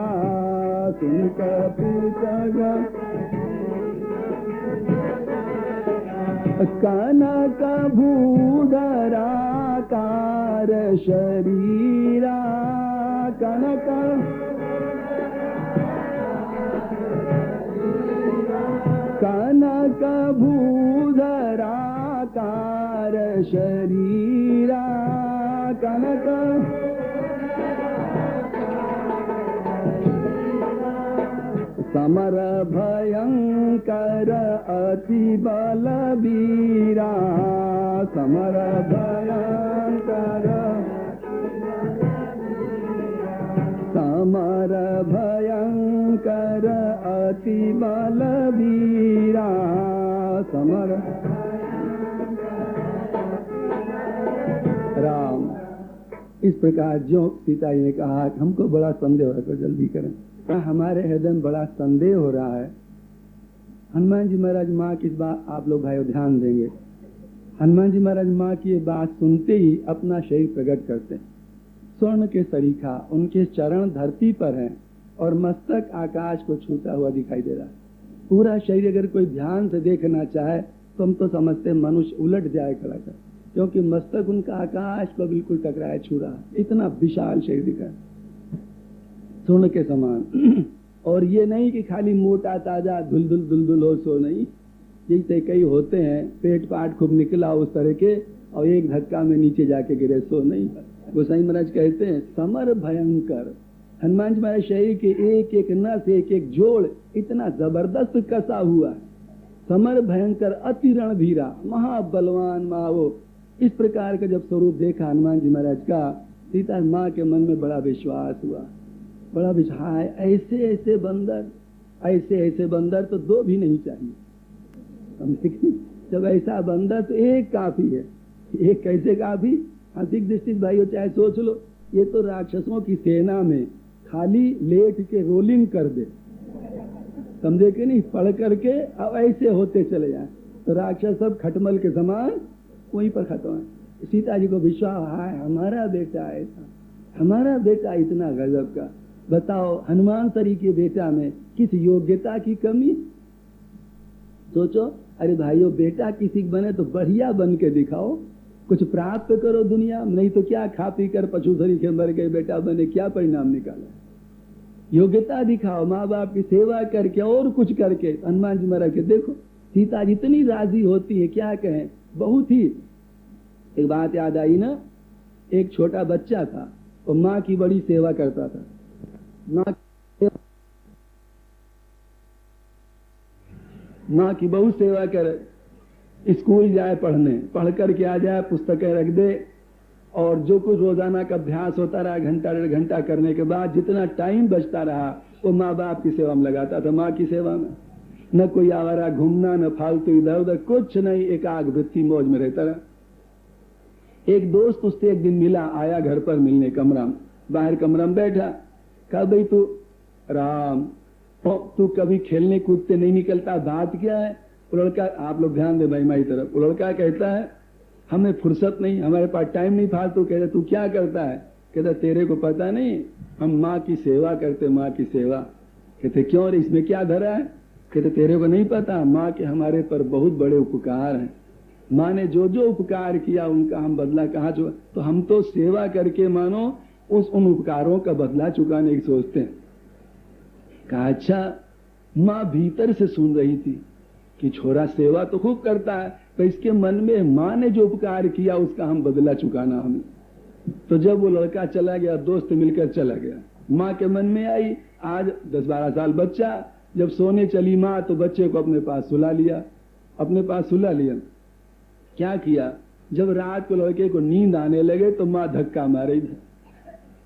सुनी कपि प्रगट कनक भूधरा कार शरीरा, कनक कनक भूधरा कार शरीरा, कनक समर भयंकर अति बलबीरा, समर भयंकर, समर भयंकर अति बलबीरा, समर राम। इस प्रकार जो सीता जी ने कहा कि हमको बड़ा संदेह हो रहा है, जल्दी करें, हमारे हृदय में बड़ा संदेह हो रहा है। हनुमान जी महाराज माँ की बात आप लोग भाइयों ध्यान देंगे। हनुमान जी महाराज माँ की ये बात सुनते ही अपना शरीर प्रकट करते हैं। स्वर्ण के सरीखा, उनके चरण धरती पर हैं और मस्तक आकाश को छूता हुआ दिखाई दे रहा है। पूरा शरीर अगर कोई ध्यान से देखना चाहे तो हम तो समझते मनुष्य उलट जाए खड़ा कर, क्योंकि मस्तक उनका आकाश को बिल्कुल टकराए छू रहा है, इतना विशाल शरीर दिखा है स्वर्ण के समान। और ये नहीं कि खाली मोटा ताजा धुलधुल हो, सो नहीं, जैसे कई होते हैं पेट पाट खूब निकला उस तरह के और एक धक्का में नीचे जाके गिरे, सो नहीं। गोसाई महाराज कहते हैं समर भयंकर, हनुमान जी महाराज शरीर के एक एक नस, एक एक जोड़ इतना जबरदस्त कसा हुआ है। समर भयंकर अति रणधीरा, महाबलवान महावो। इस प्रकार का जब स्वरूप देखा हनुमान जी महाराज का, सीता माँ के मन में बड़ा विश्वास हुआ, बड़ा विश्वास। ऐसे ऐसे बंदर, ऐसे ऐसे बंदर तो दो भी नहीं चाहिए, जब ऐसा बंदर तो एक काफी है। एक कैसे काफी, आर्थिक दृष्टि भाइयों चाहे सोच लो, ये तो राक्षसों की सेना में खाली लेट के रोलिंग कर दे, समझे कि नहीं, पढ़ करके अब ऐसे होते चले जाए तो राक्षस सब खटमल के समान वहीं पर खत्म है। सीता जी को विश्वास है हमारा बेटा ऐसा, हमारा बेटा इतना गजब का। बताओ हनुमान सरी के बेटा में किस योग्यता की कमी। सोचो, अरे भाइयों बेटा किसी बने तो बढ़िया बन के दिखाओ, कुछ प्राप्त करो दुनिया, नहीं तो क्या खा पी कर पशुधरी के मर गए, बेटा बने क्या परिणाम निकाला। योग्यता दिखाओ, माँ बाप की सेवा करके और कुछ करके। हनुमान जी महाराज के देखो सीता जितनी राजी होती है क्या कहें, बहुत ही। एक बात याद आई ना, एक छोटा बच्चा था, वो माँ की बड़ी सेवा करता था। माँ की बहुत सेवा करे, स्कूल जाए पढ़ने, पढ़ कर के आ जाए, पुस्तकें रख दे, और जो कुछ रोजाना का अभ्यास होता रहा, घंटा 1.5 घंटा करने के बाद जितना टाइम बचता रहा वो माँ बाप की सेवा में लगाता था। माँ की सेवा में न कोई आवारा घूमना, न फालतू इधर उधर, कुछ नहीं, एकाग्र वृत्ति मौज में रहता रहा। एक दोस्त उससे एक दिन मिला, आया घर पर मिलने, कमरा में, बाहर कमरा में बैठा। कहा भाई तू राम, तू कभी खेलने कूदते नहीं निकलता, बात क्या है? वो लड़का, आप लोग ध्यान दे भाई माई तरफ, वो लड़का कहता है हमें फुर्सत नहीं, हमारे पास टाइम नहीं फालतू। कहता तू क्या करता है? कहता तेरे को पता नहीं, हम माँ की सेवा करते, माँ की सेवा। कहते क्यों रे, इसमें क्या धरा है? कहते तेरे को नहीं पता, माँ के हमारे पर बहुत बड़े उपकार हैं, माँ ने जो जो उपकार किया उनका हम बदला कहाँ चुका, तो हम तो सेवा करके मानो उन उपकारों का बदला चुकाने की सोचते हैं। कहा अच्छा। माँ भीतर से सुन रही थी कि छोरा सेवा तो खूब करता है, तो इसके मन में माँ ने जो उपकार किया उसका हम बदला चुकाना हमें। तो जब वो लड़का चला गया, दोस्त मिलकर चला गया, माँ के मन में आई, आज 10-12 साल बच्चा, जब सोने चली माँ तो बच्चे को अपने पास सुला लिया, अपने पास सुला लिया। क्या किया, जब रात को लड़के को नींद आने लगे तो माँ धक्का मारे,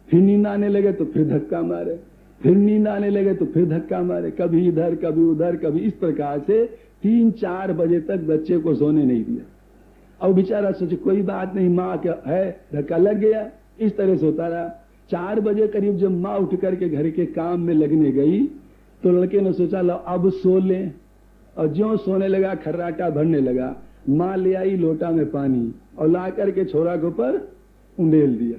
फिर नींद आने लगे तो फिर धक्का मारे, फिर नींद आने लगे तो फिर धक्का मारे, कभी इधर कभी उधर, कभी इस प्रकार से 3-4 बजे तक बच्चे को सोने नहीं दिया। और बेचारा सोचे कोई बात नहीं, माँ क्या है, धक्का लग गया, इस तरह से होता रहा। 4 बजे करीब जब माँ उठ करके घर के काम में लगने गई तो लड़के ने सोचा लो अब सो ले, और ज्यों सोने लगा खर्राटा भरने लगा। माँ ले आई लोटा में पानी और ला करके छोरा के ऊपर उंडेल दिया।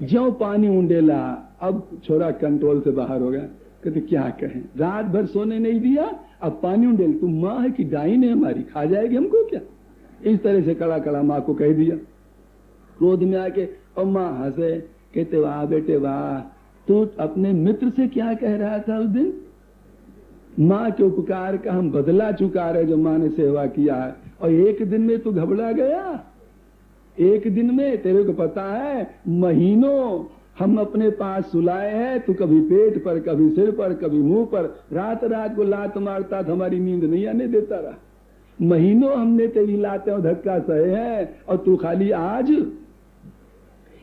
ज्यों पानी उंडेला, अब छोरा कंट्रोल से बाहर हो गया। कहते क्या कहें, रात भर सोने नहीं दिया, अब पानी उंडेल, तू माँ है कि डाइन है हमारी, खा जाएगी हमको क्या? इस तरह से कड़ा कड़ा माँ को कह दिया। क्रोध में आके और माँ हंसे, कहते वाह बेटे वाह, तू अपने मित्र से क्या कह रहा था उस दिन? माँ के उपकार का हम बदला चुका रहे, जो माँ ने सेवा किया है, और एक दिन में तू घबरा गया। एक दिन में, तेरे को पता है महीनों हम अपने पास सुलाए हैं, तू कभी पेट पर, कभी सिर पर, कभी मुंह पर, रात रात को लात मारता था, हमारी नींद नहीं आने देता रहा। महीनों हमने तेरी लाते और धक्का सहे हैं, और तू खाली आज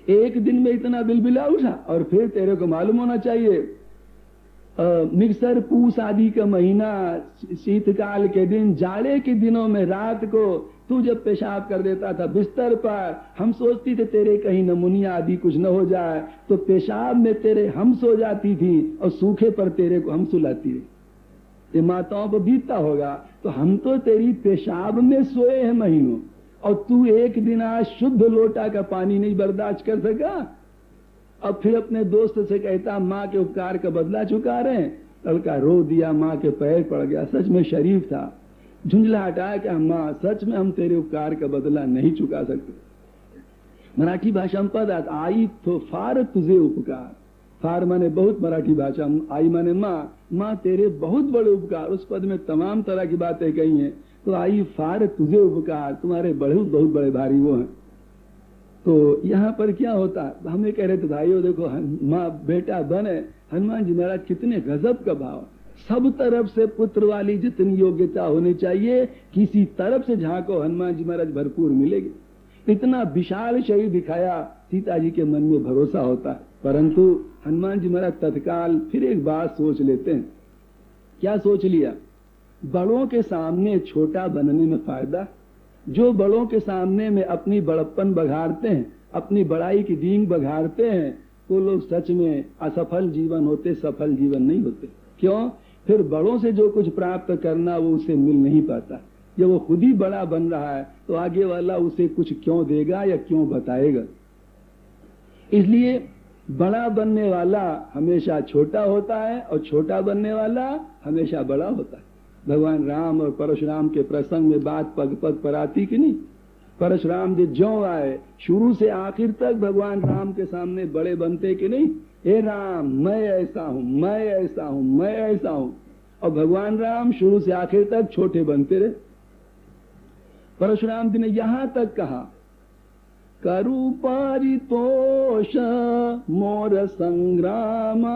एक दिन में इतना बिलबिला उठा। और फिर तेरे को मालूम होना चाहिए, मिक्सर पूस आदि का महीना, शीतकाल के दिन, जाड़े के दिनों में रात को तू जब पेशाब कर देता था बिस्तर पर, हम सोचती थे तेरे कहीं नमूनिया आदि कुछ न हो जाए, तो पेशाब में तेरे हम सो जाती थी और सूखे पर तेरे को हम सुलाती थी। ये माताओं पर बीतता होगा। तो हम तो तेरी पेशाब में सोए हैं महीनों, और तू एक दिन आज शुद्ध लोटा का पानी नहीं बर्दाश्त कर सका। अब फिर अपने दोस्त से कहता माँ के उपकार का बदला चुका रहे हैं। लड़का रो दिया, माँ के पैर पड़ गया, सच में शरीफ था, झुंझला हटाया कि माँ सच में हम तेरे उपकार का बदला नहीं चुका सकते। मराठी भाषा में पद आता, आई तो फार तुझे उपकार, फार माने बहुत मराठी भाषा में, आई माने माँ, माँ तेरे बहुत बड़े उपकार, उस पद में तमाम तरह की बातें कही हैं। तो आई फार तुझे उपकार, तुम्हारे बहुत बड़े भारी वो हैं। तो यहाँ पर क्या होता है, हमें कह रहे थे भाइयों देखो माँ बेटा बने, हनुमान जी महाराज कितने गजब का भाव, सब तरफ से पुत्र वाली जितनी योग्यता होनी चाहिए, किसी तरफ से झांको हनुमान जी महाराज भरपूर मिलेगी। इतना विशाल शरीर दिखाया, सीता जी के मन में भरोसा होता है। परंतु हनुमान जी महाराज तत्काल फिर एक बात सोच लेते हैं। क्या सोच लिया? बड़ों के सामने छोटा बनने में फायदा। जो बड़ों के सामने में अपनी बड़प्पन बघाड़ते हैं, अपनी बड़ाई की डींग बघाड़ते हैं, वो लोग सच में असफल जीवन होते, सफल जीवन नहीं होते। क्यों? फिर बड़ों से जो कुछ प्राप्त करना वो उसे मिल नहीं पाता। जब वो खुद ही बड़ा बन रहा है तो आगे वाला उसे कुछ क्यों देगा या क्यों बताएगा। इसलिए बड़ा बनने वाला हमेशा छोटा होता है और छोटा बनने वाला हमेशा बड़ा होता है। भगवान राम और परशुराम के प्रसंग में बात पग पग पर आती कि नहीं। परशुराम जी ज्यों आए शुरू से आखिर तक भगवान राम के सामने बड़े बनते कि नहीं। हे राम मैं ऐसा हूं, मैं ऐसा हूं, मैं ऐसा हूं। और भगवान राम शुरू से आखिर तक छोटे बनते रहे। परशुराम जी ने यहां तक कहा, करु परितोष मोर संग्राम,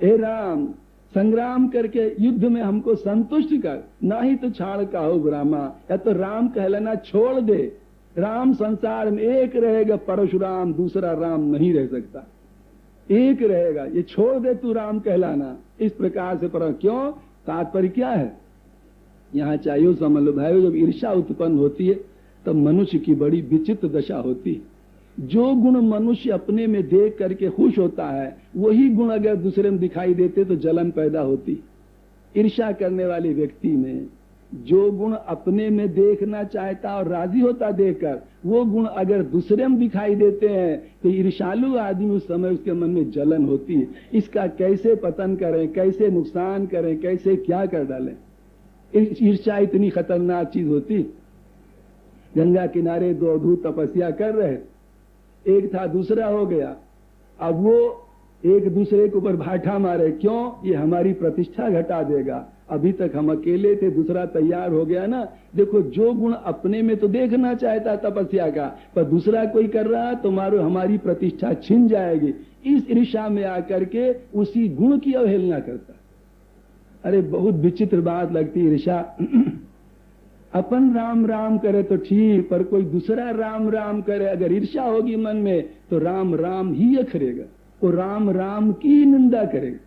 हे राम संग्राम करके युद्ध में हमको संतुष्ट कर, ना ही तो छाड़ काहू ग्रामा, या तो राम कहलाना छोड़ दे। राम संसार में एक रहेगा, परशुराम दूसरा राम नहीं रह सकता, एक रहेगा, ये छोड़ दे तू राम कहलाना। इस प्रकार से पर क्यों, तात्पर्य क्या है यहाँ चाहिए समझ लो भाई। जब ईर्ष्या उत्पन्न होती है तब मनुष्य की बड़ी विचित्र दशा होती है। जो गुण मनुष्य अपने में देख करके खुश होता है, वही गुण अगर दूसरे में दिखाई देते तो जलन पैदा होती। ईर्ष्या करने वाले व्यक्ति में जो गुण अपने में देखना चाहता और राजी होता देखकर, वो गुण अगर दूसरे में दिखाई देते हैं तो ईर्ष्यालु आदमी उस समय उसके मन में जलन होती है। इसका कैसे पतन करें, कैसे नुकसान करें, कैसे क्या कर डालें। ईर्ष्या इतनी खतरनाक चीज होती। गंगा किनारे दो अवधूत तपस्या कर रहे, एक था दूसरा हो गया। अब वो एक दूसरे के ऊपर भाठा मारे, क्यों, ये हमारी प्रतिष्ठा घटा देगा। अभी तक हम अकेले थे, दूसरा तैयार हो गया ना। देखो जो गुण अपने में तो देखना चाहता तपस्या का, पर दूसरा कोई कर रहा तो हमारी प्रतिष्ठा छिन जाएगी। इस ईर्ष्या में आकर के उसी गुण की अवहेलना करता। अरे बहुत विचित्र बात लगती ईर्ष्या। अपन राम राम करे तो ठीक, पर कोई दूसरा राम राम करे, अगर ईर्ष्या होगी मन में तो राम राम ही अखरेगा, वो राम राम की निंदा करेगा।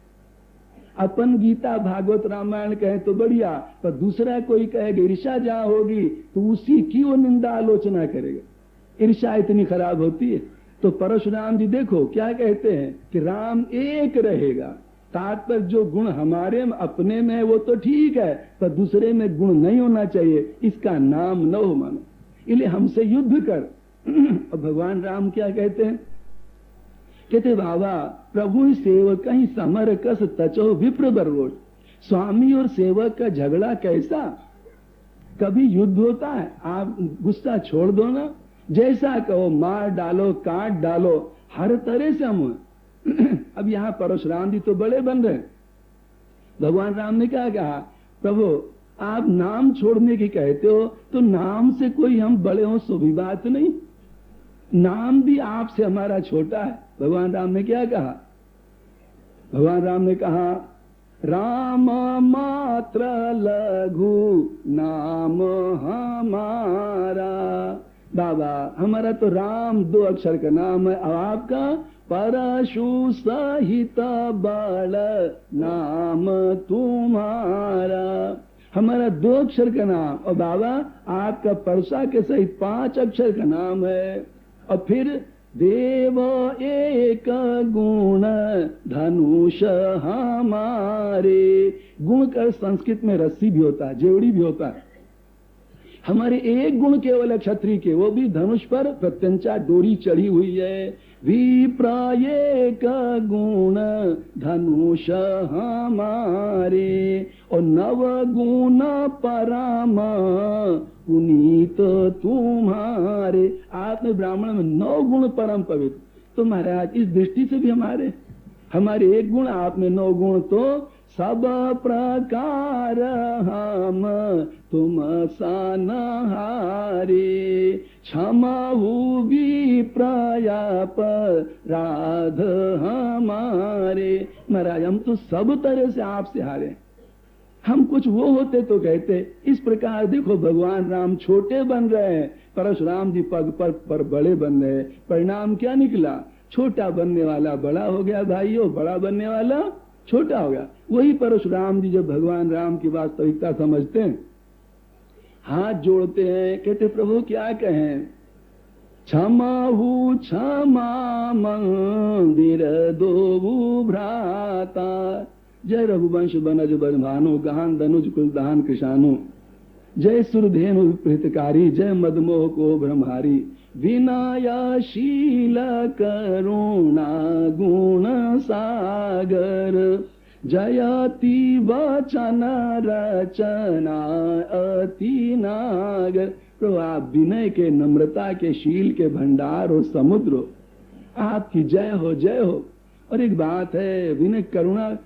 अपन गीता भागवत रामायण कहे तो बढ़िया, पर दूसरा कोई कहेगा, ईर्ष्या जहां होगी तो उसी की वो निंदा आलोचना करेगा। ईर्ष्या इतनी खराब होती है। तो परशुराम जी देखो क्या कहते हैं कि राम एक रहेगा। तात्पर्य जो गुण हमारे में अपने में है वो तो ठीक है, पर दूसरे में गुण नहीं होना चाहिए, इसका नाम न हो मानो। इसलिए हमसे युद्ध कर। और भगवान राम क्या कहते हैं, कहते बाबा प्रभु सेवक ही समर कस तचो विप्र बरगोश। स्वामी और सेवक का झगड़ा कैसा, कभी युद्ध होता है। आप गुस्सा छोड़ दो ना, जैसा कहो मार डालो काट डालो, हर तरह से हम। अब यहाँ परशुराम जी तो बड़े बन रहे। भगवान राम ने क्या कहा, प्रभु आप नाम छोड़ने की कहते हो तो नाम से कोई हम बड़े हो सो भी बात नहीं, नाम भी आपसे हमारा छोटा है। भगवान राम ने क्या कहा, भगवान राम ने कहा राम मात्र लघु नाम हमारा। बाबा हमारा तो राम 2 अक्षर का नाम है, और आपका परशु सहित बल नाम तुम्हारा। हमारा 2 अक्षर का नाम, और बाबा आपका परसा के सहित 5 अक्षर का नाम है। और फिर देव एक गुण धनुष हमारे। गुण का संस्कृत में रस्सी भी होता है, जेवड़ी भी होता है। हमारे एक गुण केवल क्षत्रिय के, वो भी धनुष पर प्रत्यंचा डोरी चढ़ी हुई है। विप्रायेक गुण धनुष हमारे, और 9 गुण परम पुनीत तुम्हारे। आपने ब्राह्मण में 9 गुण परम पवित्र। तो महाराज इस दृष्टि से भी हमारे एक गुण, आप में 9 गुण, तो सब प्रकार हम तुम सनहारे। क्षमाहु विप्रयाप राध हमारे। महाराज हम तो सब तरह से आपसे हारे। हम कुछ वो होते तो कहते। इस प्रकार देखो भगवान राम छोटे बन रहे हैं, परशुराम जी पग पर बड़े बन रहे। परिणाम क्या निकला, छोटा बनने वाला बड़ा हो गया भाइयों, बड़ा बनने वाला छोटा हो गया। वही परशुराम जी जब भगवान राम की वास्तविकता समझते हैं, हाथ जोड़ते हैं, कहते प्रभु क्या कहें, क्षमाहु क्षमा मंदिर दो भ्राता। जय रघुवंश बनज बन गहान धनुज कुल दहान कृषाणु। जय सुरधेनु विपरीतकारी, जय मदमोह को ब्रह्मारी। विनयशील करुणा गुण सागर, जयति वचन रचना अति नागर। तो आप विनय के, नम्रता के, शील के भंडार हो, समुद्र हो। आपकी जय हो, जय हो। और एक बात है, विनय करुणा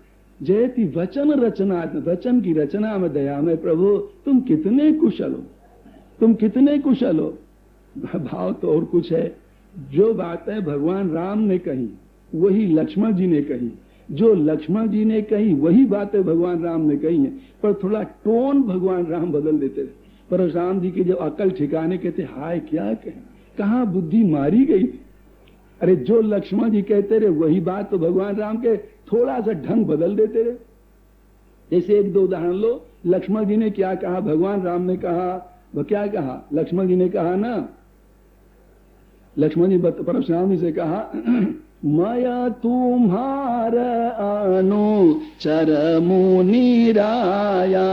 जयति वचन रचनात्मक, वचन की रचना में दया में प्रभु तुम कितने कुशल हो, तुम कितने कुशल हो। भाव तो और कुछ है, जो बातें भगवान राम ने कही वही लक्ष्मण जी ने कही, जो लक्ष्मण जी ने कही वही बातें भगवान राम ने कही हैं, पर थोड़ा टोन भगवान राम बदल देते थे। परशुराम जी की जब अकल ठिकाने कहते, हाय क्या कहें, कहाँ बुद्धि मारी गई थी। अरे जो लक्ष्मण जी कहते रहे वही बात तो भगवान राम के थोड़ा सा ढंग बदल देते रहे। जैसे एक दो उदाहरण लो, लक्ष्मण जी ने क्या कहा, भगवान राम ने कहा, वो क्या कहा, लक्ष्मण जी ने कहा ना, लक्ष्मण जी परशुराम जी से कहा, माया तुम्हार अनुचर मुनि राया,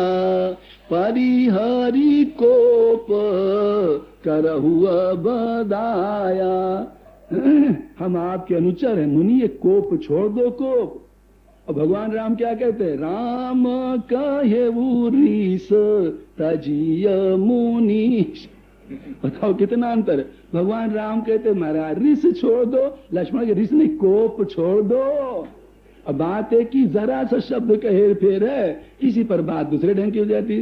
परिहरि कोप करहु बदाया। हम आपके अनुचर हैं मुनि, ये कोप छोड़ दो कोप। और भगवान राम क्या कहते हैं, राम कहे रीस तजिय मुनीश। बताओ कितना अंतर है। भगवान राम कहते महाराज रिस छोड़ दो, लक्ष्मण के रिस नहीं कोप छोड़ दो। अब बात है कि जरा सा शब्द का हेर फेर है, इसी पर बात दूसरे ढंग की हो जाती।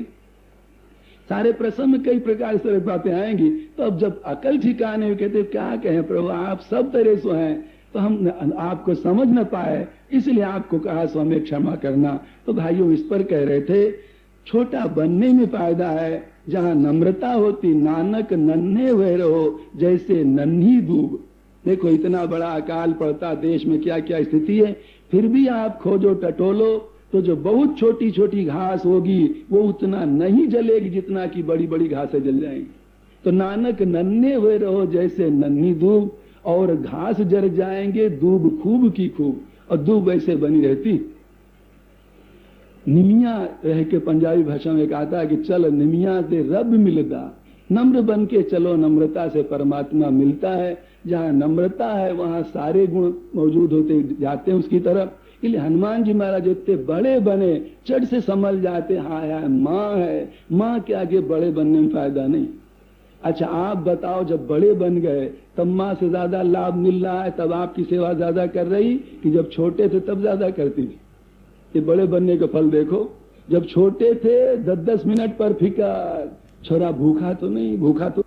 सारे प्रसंग में कई प्रकार से बातें आएंगी। तो अब जब अकल ठिकाने में कहते क्या कहें प्रभु, आप सब तरह से हैं, तो हम आपको समझ न पाए, इसलिए आपको कहा सो हमें क्षमा करना। तो भाइयों इस पर कह रहे थे, छोटा बनने में फायदा है, जहां नम्रता होती, नानक नन्हे हुए रहो जैसे नन्ही दूब। देखो इतना बड़ा अकाल पड़ता, देश में क्या क्या स्थिति है, फिर भी आप खोजो टटोलो तो जो बहुत छोटी छोटी घास होगी वो उतना नहीं जलेगी जितना कि बड़ी बड़ी घासें जल जाएंगी। तो नानक नन्हे हुए रहो जैसे नन्ही दूब, और घास जर जाएंगे दूब खूब की खूब, और दूब ऐसे बनी रहती। निमिया रह के पंजाबी भाषा में आता है कि चल निमिया दे रब मिलदा, नम्र बन के चलो, नम्रता से परमात्मा मिलता है। जहाँ नम्रता है वहाँ सारे गुण मौजूद होते जाते हैं उसकी तरफ। इसलिए हनुमान जी महाराज इतने बड़े बने, चढ़ से संभल जाते, हाँ यार माँ है, माँ के आगे बड़े बनने में फायदा नहीं। अच्छा आप बताओ, जब बड़े बन गए तब माँ से ज्यादा लाभ मिल रहा है, तब आपकी सेवा ज्यादा कर रही कि जब छोटे थे तब ज्यादा करती थी? ये बड़े बनने का फल देखो। जब छोटे थे 10-10 मिनट पर फिकर, छोरा भूखा तो नहीं, भूखा तो